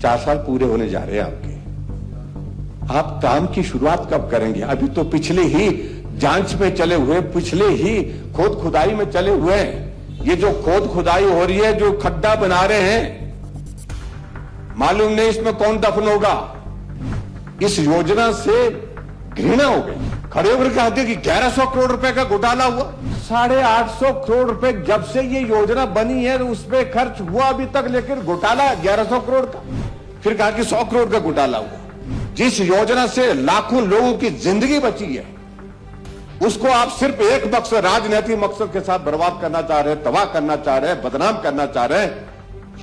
4 साल पूरे होने जा रहे हैं आपके। आप काम की शुरुआत कब करेंगे? अभी तो पिछले ही जांच में चले हुए, पिछले ही खोद खुदाई में चले हुए हैं। ये जो खोद खुदाई हो रही है, जो खड्डा बना रहे हैं, मालूम नहीं इसमें कौन दफन होगा। इस योजना से घृणा हो गई। खड़े होकर कहते कि 1100 करोड़ रुपए का घोटाला हुआ। 850 करोड़ रुपए जब से ये योजना बनी है उसमें खर्च हुआ अभी तक, लेकिन घोटाला 1100 करोड़ का। फिर कहा कि 100 करोड़ का घोटाला हुआ। जिस योजना से लाखों लोगों की जिंदगी बची है, उसको आप सिर्फ एक मकसद, राजनीतिक मकसद के साथ बर्बाद करना चाह रहे हैं, तबाह करना चाह रहे हैं, बदनाम करना चाह रहे हैं।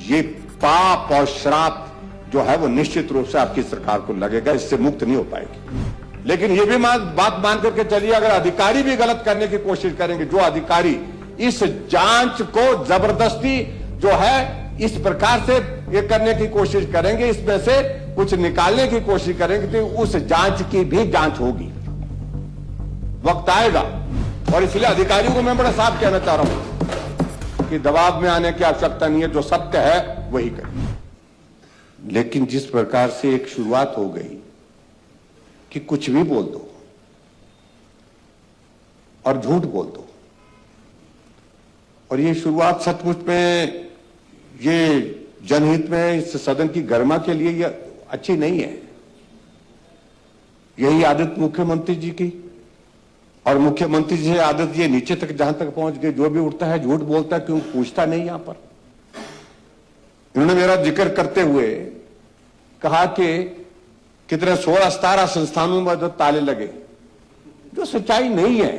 ये पाप और श्राप जो है वो निश्चित रूप से आपकी सरकार को लगेगा, इससे मुक्त नहीं हो पाएगी। लेकिन ये भी बात मान करके चलिए, अगर अधिकारी भी गलत करने की कोशिश करेंगे, जो अधिकारी इस जांच को जबरदस्ती जो है इस प्रकार से ये करने की कोशिश करेंगे, इसमें से कुछ निकालने की कोशिश करेंगे, तो उस जांच की भी जांच होगी, वक्त आएगा। और इसलिए अधिकारियों को मैं बड़ा साफ कहना चाह रहा हूं कि दबाव में आने की आवश्यकता नहीं है, जो सत्य है वही करें। लेकिन जिस प्रकार से एक शुरुआत हो गई कि कुछ भी बोल दो और झूठ बोल दो, और ये शुरुआत सचमुच में ये जनहित में इस सदन की गरिमा के लिए ये अच्छी नहीं है। यही आदत मुख्यमंत्री जी की, और मुख्यमंत्री जी आदत ये नीचे तक जहां तक पहुंच गई, जो भी उठता है झूठ बोलता है, क्यों पूछता नहीं। यहां पर इन्होंने मेरा जिक्र करते हुए कहा कि कितने 16-17 संस्थानों में जो ताले लगे, जो सच्चाई नहीं है।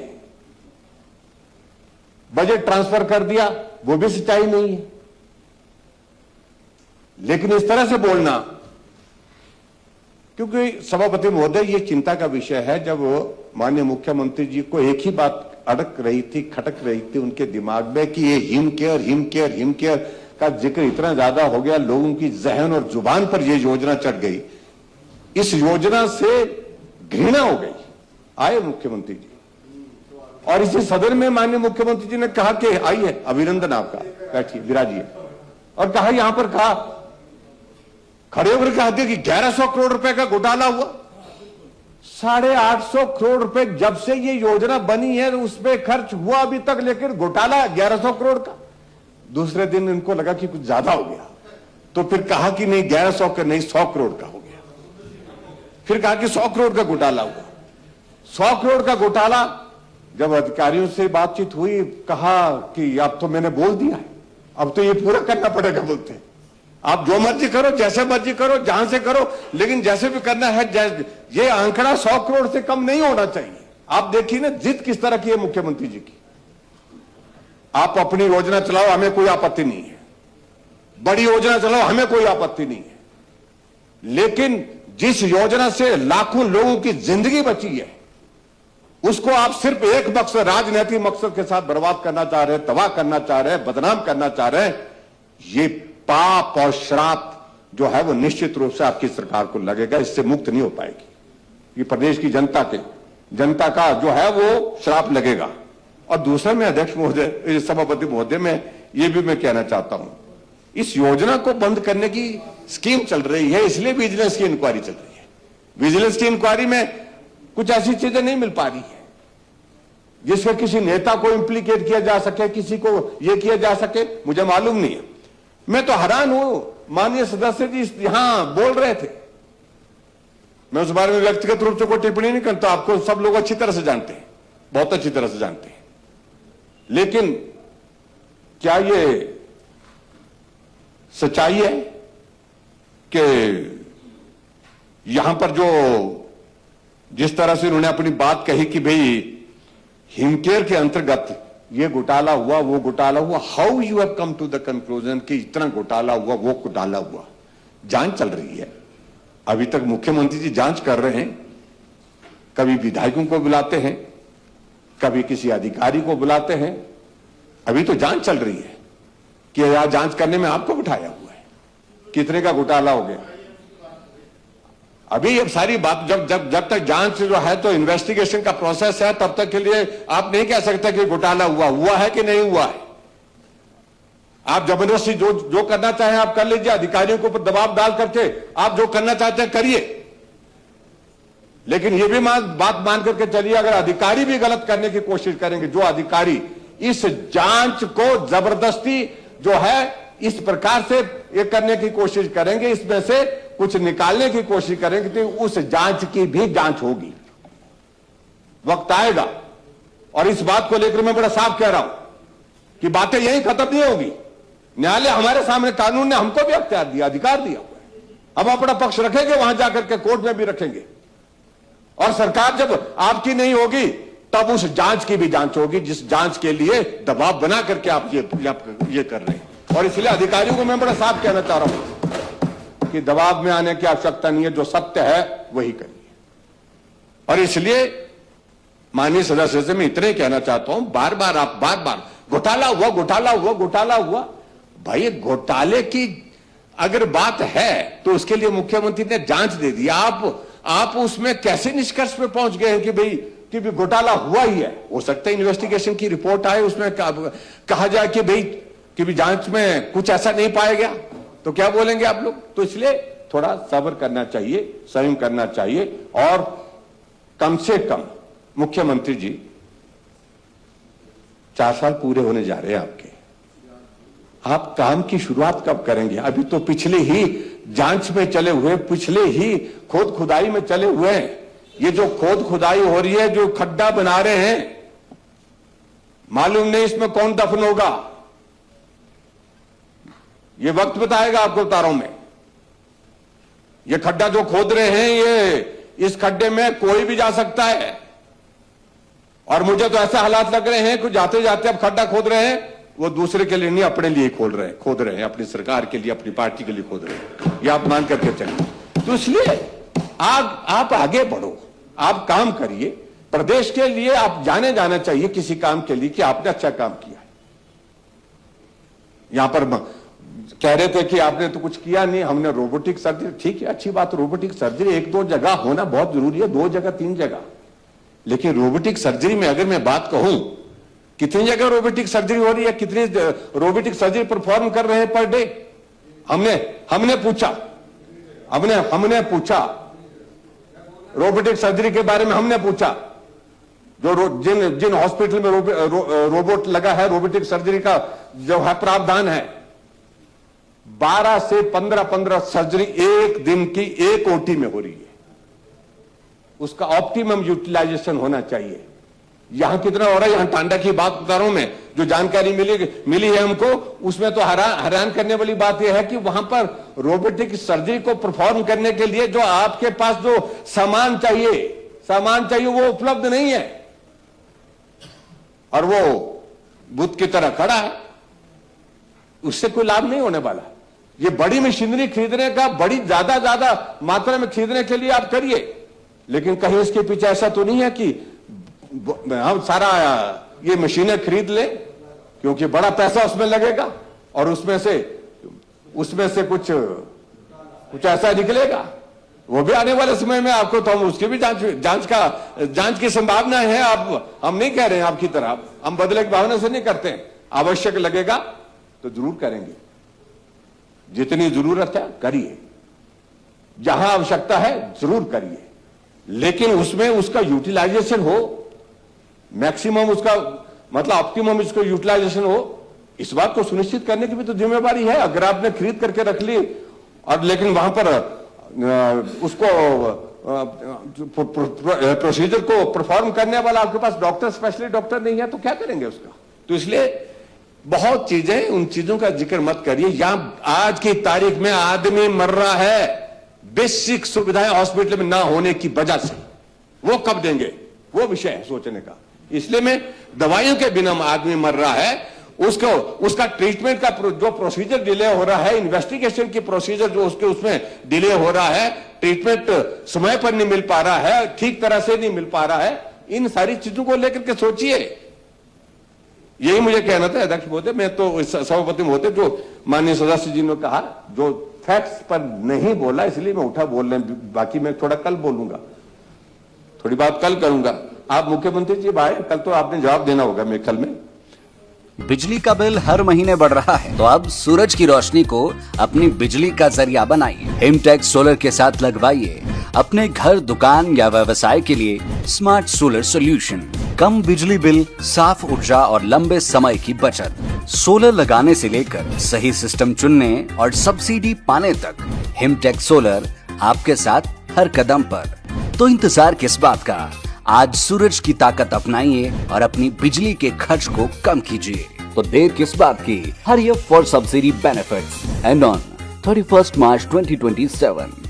बजट ट्रांसफर कर दिया, वो भी सच्चाई नहीं है। लेकिन इस तरह से बोलना, क्योंकि सभापति महोदय ये चिंता का विषय है, जब माननीय मुख्यमंत्री जी को एक ही बात अड़क रही थी, खटक रही थी उनके दिमाग में कि ये हिम केयर का जिक्र इतना ज्यादा हो गया, लोगों की जहन और जुबान पर यह योजना चढ़ गई, इस योजना से घृणा हो गई। आए मुख्यमंत्री जी, और इसी सदन में माननीय मुख्यमंत्री जी ने कहा कि आइए, अभिनंदन आपका, बैठिए, विराजिए, और कहा यहां पर कहा, खड़े होकर कहा कि 1100 करोड़ रुपए का घोटाला हुआ। 850 करोड़ रुपए जब से ये योजना बनी है उसमें खर्च हुआ अभी तक, लेकिन घोटाला 1100 करोड़ का। दूसरे दिन इनको लगा कि कुछ ज्यादा हो गया, तो फिर कहा कि नहीं 1100 का नहीं 100 करोड़ का हो गया। फिर कहा कि 100 करोड़ का घोटाला हुआ। 100 करोड़ का घोटाला जब अधिकारियों से बातचीत हुई, कहा कि अब तो मैंने बोल दिया है, अब तो ये पूरा करना पड़ेगा। बोलते हैं आप जो मर्जी करो, जैसे मर्जी करो, जहां से करो, लेकिन जैसे भी करना है, ये आंकड़ा 100 करोड़ से कम नहीं होना चाहिए। आप देखिए ना जिद किस तरह की है मुख्यमंत्री जी की। आप अपनी योजना चलाओ, हमें कोई आपत्ति नहीं है, बड़ी योजना चलाओ, हमें कोई आपत्ति नहीं है, लेकिन जिस योजना से लाखों लोगों की जिंदगी बची है, उसको आप सिर्फ एक मकसद, राजनीतिक मकसद के साथ बर्बाद करना चाह रहे हैं, तबाह करना चाह रहे हैं, बदनाम करना चाह रहे हैं। ये पाप और श्राप जो है वो निश्चित रूप से आपकी सरकार को लगेगा, इससे मुक्त नहीं हो पाएगी। ये प्रदेश की जनता का जो है वो श्राप लगेगा। और दूसरा, मैं अध्यक्ष महोदय, सभापति महोदय, में ये भी मैं कहना चाहता हूं, इस योजना को बंद करने की स्कीम चल रही है, इसलिए विजिलेंस की इंक्वायरी चल रही है। विजिलेंस की इंक्वायरी में कुछ ऐसी चीजें नहीं मिल पा रही है जिससे किसी नेता को इंप्लीकेट किया जा सके, किसी को यह किया जा सके, मुझे मालूम नहीं है। मैं तो हैरान हूं, माननीय सदस्य जी यहां बोल रहे थे, मैं उस बारे में व्यक्तिगत रूप से कोई टिप्पणी नहीं करता, आपको सब लोग अच्छी तरह से जानते हैं, बहुत अच्छी तरह से जानते हैं। लेकिन क्या ये सच्चाई है कि यहां पर जो जिस तरह से उन्होंने अपनी बात कही कि भाई हिमकेयर के अंतर्गत ये घोटाला हुआ, वो घोटाला हुआ, how you have come to the conclusion कि इतना घोटाला हुआ, वो घोटाला हुआ? जांच चल रही है, अभी तक मुख्यमंत्री जी जांच कर रहे हैं, कभी विधायकों को बुलाते हैं, कभी किसी अधिकारी को बुलाते हैं। अभी तो जांच चल रही है कि यह जांच करने में आपको बिठाया हुआ है, कितने का घोटाला हो गया। अभी अब सारी बात जब तक जांच जो है तो इन्वेस्टिगेशन का प्रोसेस है, तब तक के लिए आप नहीं कह सकते कि घोटाला हुआ है कि नहीं हुआ है। आप जबरदस्ती जो करना चाहें आप कर लीजिए, अधिकारियों के ऊपर दबाव डाल करके आप जो करना चाहते हैं करिए, लेकिन यह भी बात मान करके चलिए, अगर अधिकारी भी गलत करने की कोशिश करेंगे, जो अधिकारी इस जांच को जबरदस्ती जो है इस प्रकार से ये करने की कोशिश करेंगे, इसमें से कुछ निकालने की कोशिश करेंगे, तो उस जांच की भी जांच होगी, वक्त आएगा। और इस बात को लेकर मैं बड़ा साफ कह रहा हूं कि बातें यहीं खत्म नहीं होगी। न्यायालय हमारे सामने, कानून ने हमको भी अख्तियार दिया, अधिकार दिया हुआ है, हम अपना पक्ष रखेंगे, वहां जाकर के कोर्ट में भी रखेंगे। और सरकार जब आपकी नहीं होगी तब उस जांच की भी जांच होगी, जिस जांच के लिए दबाव बना करके आप ये कर रहे हैं। और इसलिए अधिकारियों को मैं बड़ा साफ कहना चाह रहा हूं कि दबाव में आने की आवश्यकता नहीं है, जो सत्य है वही करिए। और इसलिए माननीय सदस्य से मैं इतने कहना चाहता हूं, बार बार घोटाला हुआ। भाई घोटाले की अगर बात है तो उसके लिए मुख्यमंत्री ने जांच दे दी। आप उसमें कैसे निष्कर्ष पे पहुंच गए हैं कि भाई कि भी घोटाला हुआ ही है? हो सकता है इन्वेस्टिगेशन की रिपोर्ट आए, उसमें कहा जाए कि भाई कि भी जांच में कुछ ऐसा नहीं पाया गया, तो क्या बोलेंगे आप लोग? तो इसलिए थोड़ा सब्र करना चाहिए, संयम करना चाहिए। और कम से कम मुख्यमंत्री जी 4 साल पूरे होने जा रहे हैं आपके, आप काम की शुरुआत कब करेंगे? अभी तो पिछले ही जांच में चले हुए, पिछले ही खोद खुदाई में चले हुए हैं। ये जो खोद खुदाई हो रही है, जो खड्डा बना रहे हैं, मालूम नहीं इसमें कौन दफन होगा, ये वक्त बताएगा आपको तारों में। ये खड्डा जो खोद रहे हैं, ये इस खड्डे में कोई भी जा सकता है। और मुझे तो ऐसे हालात लग रहे हैं कि जाते जाते अब खड्डा खोद रहे हैं, वो दूसरे के लिए नहीं, अपने लिए खोद रहे हैं, अपनी सरकार के लिए, अपनी पार्टी के लिए खोद रहे हैं। ये आप मान करके चलिए। तो इसलिए आप आगे बढ़ो, आप काम करिए, प्रदेश के लिए आप जाना चाहिए किसी काम के लिए कि आपने अच्छा काम किया है। यहां पर कह रहे थे कि आपने तो कुछ किया नहीं, हमने रोबोटिक सर्जरी, ठीक है, अच्छी बात, रोबोटिक सर्जरी 1-2 जगह होना बहुत जरूरी है, 2 जगह 3 जगह। लेकिन रोबोटिक सर्जरी में अगर मैं बात कहूं, कितनी जगह रोबोटिक सर्जरी हो रही है, कितनी रोबोटिक सर्जरी परफॉर्म कर रहे हैं पर डे? हमने पूछा रोबोटिक सर्जरी के बारे में, हमने पूछा जो जिन हॉस्पिटल में रोबोट लगा है, रोबोटिक सर्जरी का जो है प्रावधान है, 12 से 15 सर्जरी एक दिन की एक ओटी में हो रही है। उसका ऑप्टिमम यूटिलाइजेशन होना चाहिए। यहां कितना हो रहा है, यहां टांडा की बात बता रहा हूं मैं, जो जानकारी मिली है हमको, उसमें तो हैरान करने वाली बात यह है कि वहां पर रोबोटिक सर्जरी को परफॉर्म करने के लिए जो आपके पास जो सामान चाहिए वो उपलब्ध नहीं है, और वो बुत की तरह खड़ा है। उससे कोई लाभ नहीं होने वाला। ये बड़ी मशीनरी खरीदने का, बड़ी ज्यादा मात्रा में खरीदने के लिए आप करिए, लेकिन कहीं इसके पीछे ऐसा तो नहीं है कि हम सारा ये मशीनें खरीद लें, क्योंकि बड़ा पैसा उसमें लगेगा और उसमें से कुछ ऐसा निकलेगा। वो भी आने वाले समय में आपको, तो हम उसकी भी जांच की संभावना है। हम नहीं कह रहे हैं आपकी तरह, हम बदले की भावना से नहीं करते हैं। आवश्यक लगेगा तो जरूर करेंगे, जितनी जरूरत है करिए, जहां आवश्यकता है जरूर करिए, लेकिन उसमें उसका यूटिलाइजेशन हो, मैक्सिमम उसका मतलब ऑप्टिमम इसको यूटिलाइजेशन हो। इस बात को सुनिश्चित करने की भी तो जिम्मेवारी है। अगर आपने खरीद करके रख ली और लेकिन वहां पर उसको प्रोसीजर को परफॉर्म करने वाला आपके पास डॉक्टर, स्पेशलिस्ट डॉक्टर नहीं है, तो क्या करेंगे उसका? तो इसलिए बहुत चीजें, उन चीजों का जिक्र मत करिए। यहां आज की तारीख में आदमी मर रहा है बेसिक सुविधाएं हॉस्पिटल में ना होने की वजह से। वो कब देंगे, वो विषय है सोचने का। इसलिए मैं दवाइयों के बिना आदमी मर रहा है, उसका ट्रीटमेंट का जो प्रोसीजर डिले हो रहा है, इन्वेस्टिगेशन की प्रोसीजर जो उसमें डिले हो रहा है, ट्रीटमेंट समय पर नहीं मिल पा रहा है, ठीक तरह से नहीं मिल पा रहा है, इन सारी चीजों को लेकर के सोचिए। यही मुझे कहना था अध्यक्ष महोदय। मैं तो सभापति महोदय, जो माननीय सदस्य जी ने कहा, जो फैक्ट्स पर नहीं बोला, इसलिए मैं उठा बोल रहे हैं। बाकी मैं थोड़ा कल बोलूंगा, थोड़ी बात कल करूंगा। आप मुख्यमंत्री जी आए कल, तो आपने जवाब देना होगा मेरे कल में। बिजली का बिल हर महीने बढ़ रहा है, तो अब सूरज की रोशनी को अपनी बिजली का जरिया बनाइए। हिमटेक्स सोलर के साथ लगवाइए अपने घर, दुकान या व्यवसाय के लिए स्मार्ट सोलर सॉल्यूशन। कम बिजली बिल, साफ ऊर्जा और लंबे समय की बचत। सोलर लगाने से लेकर सही सिस्टम चुनने और सब्सिडी पाने तक हिमटेक्स सोलर आपके साथ हर कदम पर। तो इंतजार किस बात का? आज सूरज की ताकत अपनाइए और अपनी बिजली के खर्च को कम कीजिए। तो देर किस बात की? Hurry up for subsidy benefits and on 31 March 2027।